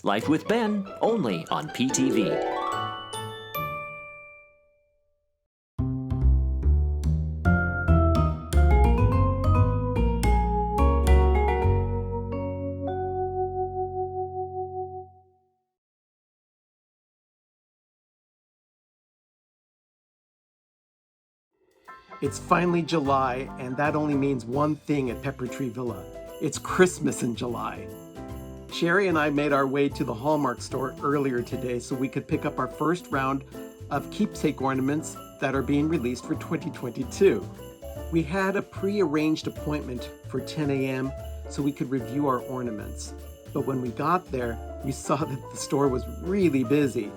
Life with Ben, only on PTV. It's finally July, and that only means one thing at Pepper Tree Villa. It's Christmas in July. Sherry and I made our way to the Hallmark store earlier today so we could pick up our first round of keepsake ornaments that are being released for 2022. We had a pre-arranged appointment for 10 a.m. so we could review our ornaments. But when we got there, we saw that the store was really busy.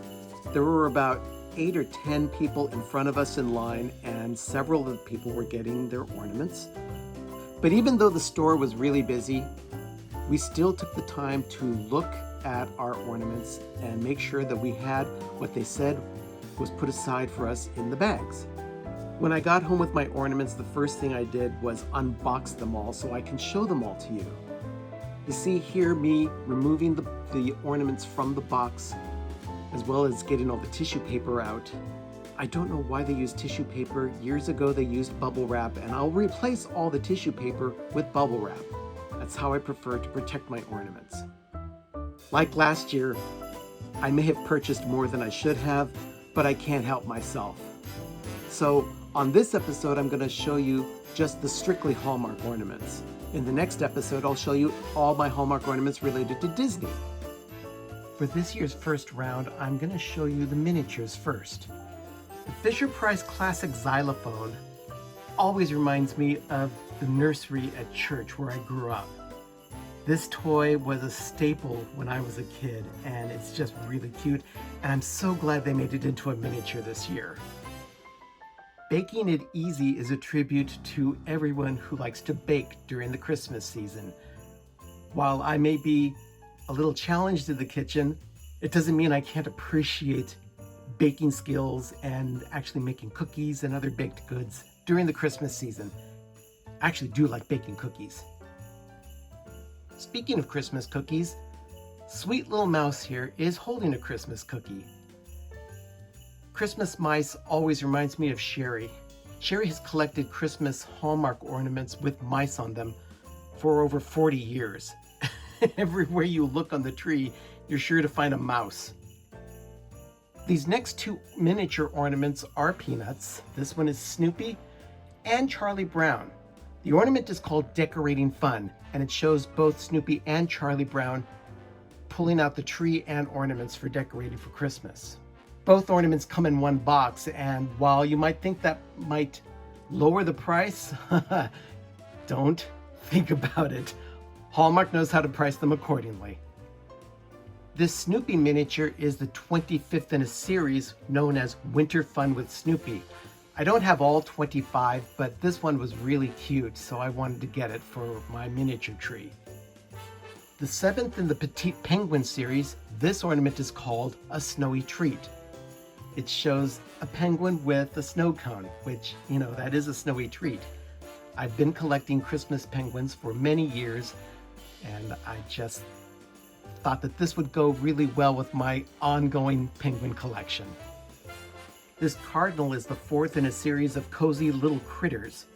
There were about 8 or 10 people in front of us in line, and several of the people were getting their ornaments. But even though the store was really busy, we still took the time to look at our ornaments and make sure that we had what they said was put aside for us in the bags. When I got home with my ornaments, the first thing I did was unbox them all so I can show them all to you. You see here me removing the ornaments from the box, as well as getting all the tissue paper out. I don't know why they use tissue paper. Years ago they used bubble wrap, and I'll replace all the tissue paper with bubble wrap. That's how I prefer to protect my ornaments. Like last year, I may have purchased more than I should have, but I can't help myself. So on this episode, I'm going to show you just the strictly Hallmark ornaments. In the next episode, I'll show you all my Hallmark ornaments related to Disney. For this year's first round, I'm going to show you the miniatures first. The Fisher-Price Classic Xylophone always reminds me of the nursery at church where I grew up. This toy was a staple when I was a kid, and it's just really cute, and I'm so glad they made it into a miniature this year. Baking It Easy is a tribute to everyone who likes to bake during the Christmas season. While I may be a little challenged in the kitchen, it doesn't mean I can't appreciate baking skills and actually making cookies and other baked goods during the Christmas season. I actually do like baking cookies. Speaking of Christmas cookies, Sweet Little Mouse here is holding a Christmas cookie. Christmas mice always reminds me of Sherry. Sherry has collected Christmas Hallmark ornaments with mice on them for over 40 years. Everywhere you look on the tree, you're sure to find a mouse. These next two miniature ornaments are Peanuts. This one is Snoopy and Charlie Brown. The ornament is called Decorating Fun, and it shows both Snoopy and Charlie Brown pulling out the tree and ornaments for decorating for Christmas. Both ornaments come in one box, and while you might think that might lower the price, don't think about it. Hallmark knows how to price them accordingly. This Snoopy miniature is the 25th in a series known as Winter Fun with Snoopy. I don't have all 25, but this one was really cute, so I wanted to get it for my miniature tree. The 7th in the Petite Penguin series, this ornament is called A Snowy Treat. It shows a penguin with a snow cone, which, that is a snowy treat. I've been collecting Christmas penguins for many years, and I just thought that this would go really well with my ongoing penguin collection. This cardinal is the 4th in a series of cozy little critters.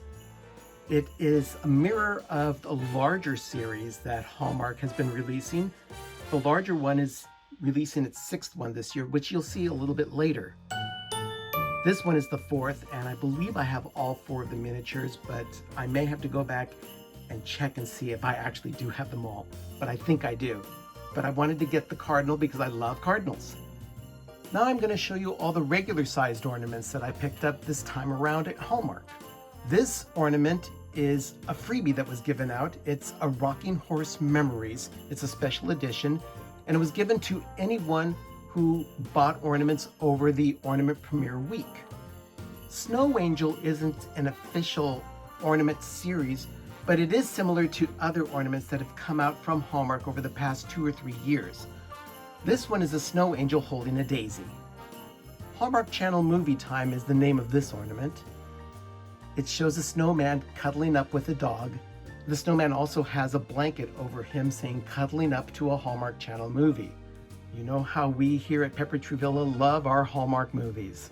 It is a mirror of the larger series that Hallmark has been releasing. The larger one is releasing its 6th one this year, which you'll see a little bit later. This one is the 4th, and I believe I have all 4 of the miniatures, but I may have to go back and check and see if I actually do have them all, but I think I do. But I wanted to get the cardinal because I love cardinals. Now I'm going to show you all the regular sized ornaments that I picked up this time around at Hallmark. This ornament is a freebie that was given out. It's a Rocking Horse Memories. It's a special edition, and it was given to anyone who bought ornaments over the Ornament Premiere week. Snow Angel isn't an official ornament series, but it is similar to other ornaments that have come out from Hallmark over the past 2 or 3 years. This one is a snow angel holding a daisy. Hallmark Channel Movie Time is the name of this ornament. It shows a snowman cuddling up with a dog. The snowman also has a blanket over him saying cuddling up to a Hallmark Channel movie. You know how we here at Pepper Tree Villa love our Hallmark movies.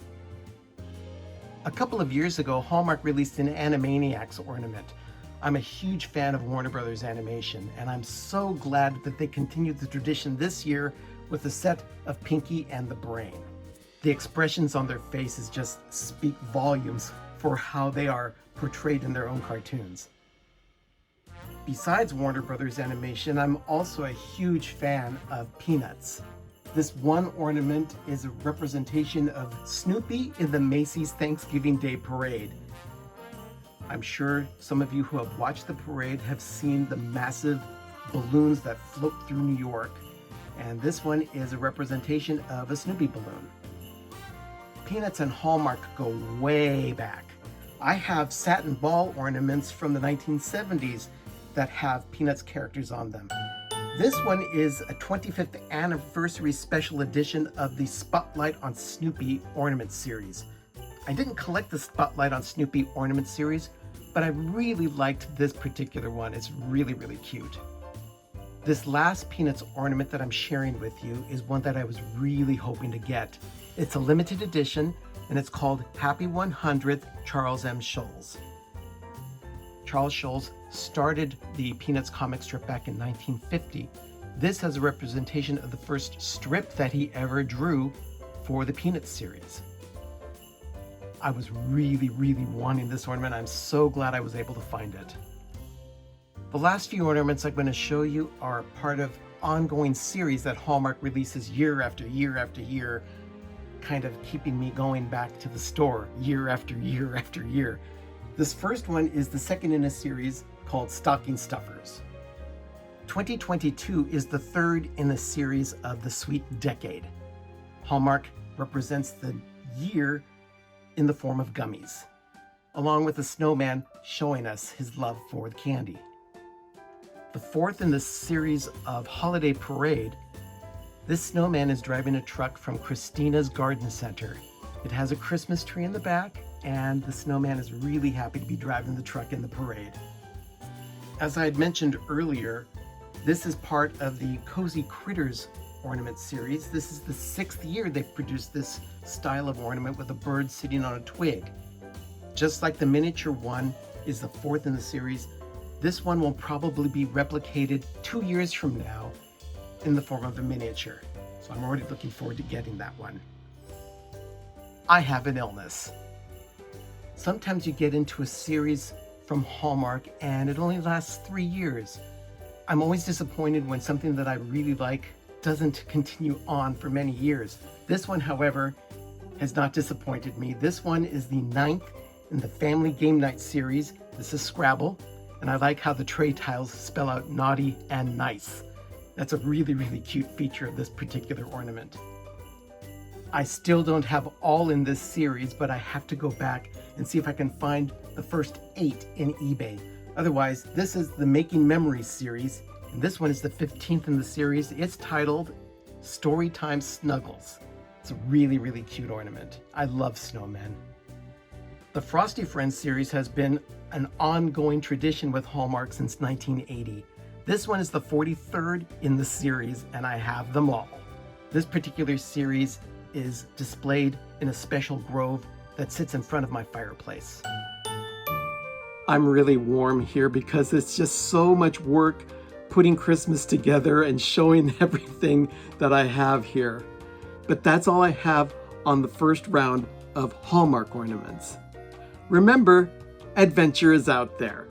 A couple of years ago, Hallmark released an Animaniacs ornament. I'm a huge fan of Warner Brothers animation, and I'm so glad that they continued the tradition this year with a set of Pinky and the Brain. The expressions on their faces just speak volumes for how they are portrayed in their own cartoons. Besides Warner Brothers animation, I'm also a huge fan of Peanuts. This one ornament is a representation of Snoopy in the Macy's Thanksgiving Day Parade. I'm sure some of you who have watched the parade have seen the massive balloons that float through New York, and this one is a representation of a Snoopy balloon. Peanuts and Hallmark go way back. I have satin ball ornaments from the 1970s that have Peanuts characters on them. This one is a 25th anniversary special edition of the Spotlight on Snoopy ornament series. I didn't collect the Spotlight on Snoopy ornament series, but I really liked this particular one. It's really, really cute. This last Peanuts ornament that I'm sharing with you is one that I was really hoping to get. It's a limited edition, and it's called Happy 100th Charles M. Schulz. Charles Schulz started the Peanuts comic strip back in 1950. This has a representation of the first strip that he ever drew for the Peanuts series. I was really, really wanting this ornament. I'm so glad I was able to find it. The last few ornaments I'm going to show you are part of ongoing series that Hallmark releases year after year after year, kind of keeping me going back to the store year after year after year. This first one is the second in a series called Stocking Stuffers. 2022 is the third in a series of the Sweet Decade. Hallmark represents the year in the form of gummies, along with a snowman showing us his love for the candy. The fourth in the series of Holiday Parade, this snowman is driving a truck from Christina's Garden Center. It has a Christmas tree in the back, and the snowman is really happy to be driving the truck in the parade. As I had mentioned earlier, this is part of the Cozy Critters ornament series. This is the 6th year they've produced this style of ornament with a bird sitting on a twig. Just like the miniature one is the 4th in the series, this one will probably be replicated 2 years from now in the form of a miniature. So I'm already looking forward to getting that one. I have an illness. Sometimes you get into a series from Hallmark and it only lasts 3 years. I'm always disappointed when something that I really like doesn't continue on for many years. This one, however, has not disappointed me. This one is the 9th in the Family Game Night series. This is Scrabble, and I like how the tray tiles spell out naughty and nice. That's a really, really cute feature of this particular ornament. I still don't have all in this series, but I have to go back and see if I can find the first 8 in eBay. Otherwise, this is the Making Memories series, and this one is the 15th in the series. It's titled Storytime Snuggles. It's a really, really cute ornament. I love snowmen. The Frosty Friends series has been an ongoing tradition with Hallmark since 1980. This one is the 43rd in the series, and I have them all. This particular series is displayed in a special grove that sits in front of my fireplace. I'm really warm here because it's just so much work putting Christmas together and showing everything that I have here. But that's all I have on the first round of Hallmark ornaments. Remember, adventure is out there.